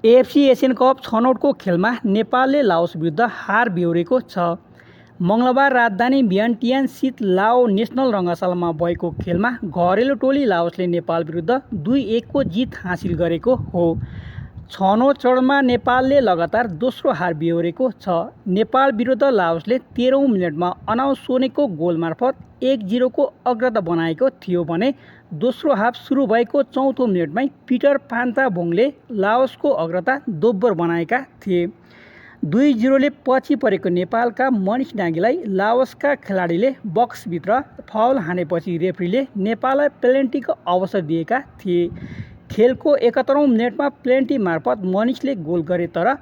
AFC Asian cup छनौटको खेलमा नेपालले Laos विरुद्ध हार बेहोरेको छ। मङ्गलबार राजधानी भियन्टियानस्थित लाओ नेसनल रङ्गशालामा भएको खेलमा घरेलु टोली लाओसले नेपाल विरुद्ध 2-1 को जित हासिल गरेको हो। छनौट चरणमा नेपालले लगातार दोस्रो हार बेहोरेको छ। नेपाल विरुद्ध लाओसले 13औं मिनेटमा अनाउ सोनेको गोल मार्फत 1-0 को अग्रता बनाएको थियो भने दोस्रो हाफ सुरु भएको चौथो मिनेटमै पिटर पान्ताभोङले लाओसको अग्रता दोब्बर बनाएका थिए। 2-0 ले पछि परेको नेपालका मनिष डाँगीलाई लाओसका खेलाडीले बक्सभित्र फाउल हानेपछि रेफ्रीले नेपाललाई पेनल्टीको अवसर दिएका थिए। खेलको 71औं मिनेटमा पेनल्टी मार्फत मनिषले गोल गरे, तर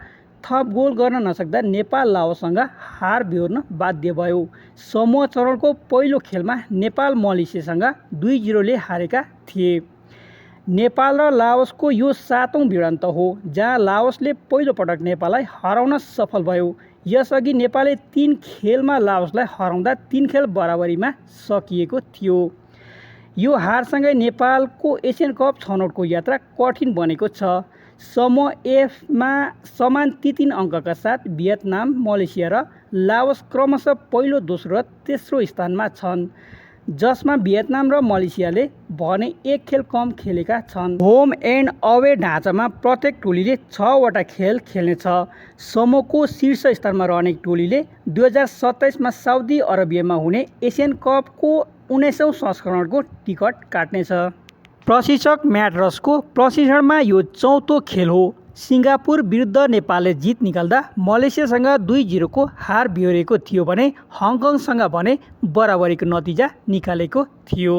थप गोल गर्न नसक्दा नेपाल लाओससँग हार बेहोर्न बाध्य भयो। समूह चरणको पहिलो खेलमा नेपाल मलेसियासँग 2-0 ले हारेका थिए। नेपाल र लाओसको यो 7औं भिडन्त हो जहाँ लाओसले पहिलो पटक नेपाललाई हराउन सफल भयो। यसअघि नेपालले 3 खेलमा लाओसलाई हराउँदा 3 खेल बराबरीमा सकिएको थियो। यो हारसँगै नेपालको एसियन कप छनौटको यात्रा कठिन बनेको छ। समूह एफमा समान 3-3 अङ्कका साथ भियतनाम, मलेसिया र लाओस क्रमशः पहिलो, दोस्रो र तेस्रो स्थानमा छन्, जसमा भियतनाम र मलेसियाले भने 1 खेल कम खेलेका छन्। होम एन्ड अवे ढाँचामा प्रत्येक टोलीले 6 वटा खेल खेल्नेछ। समूहको शीर्ष स्थानमा रहने टोलीले 2027 मा साउदी अरबियामा हुने एसियन कपको 19औं संस्करणको टिकट काट्नेछ। प्रशिक्षक म्याट रसको प्रशिक्षणमा यो चौथो खेल हो। सिङ्गापुर विरुद्ध नेपालले जित निकाल्दा मलेसियासँग 2-0 को हार बेहोरेको थियो भने हङकङसँग भने बराबरीको नतिजा निकालेको थियो।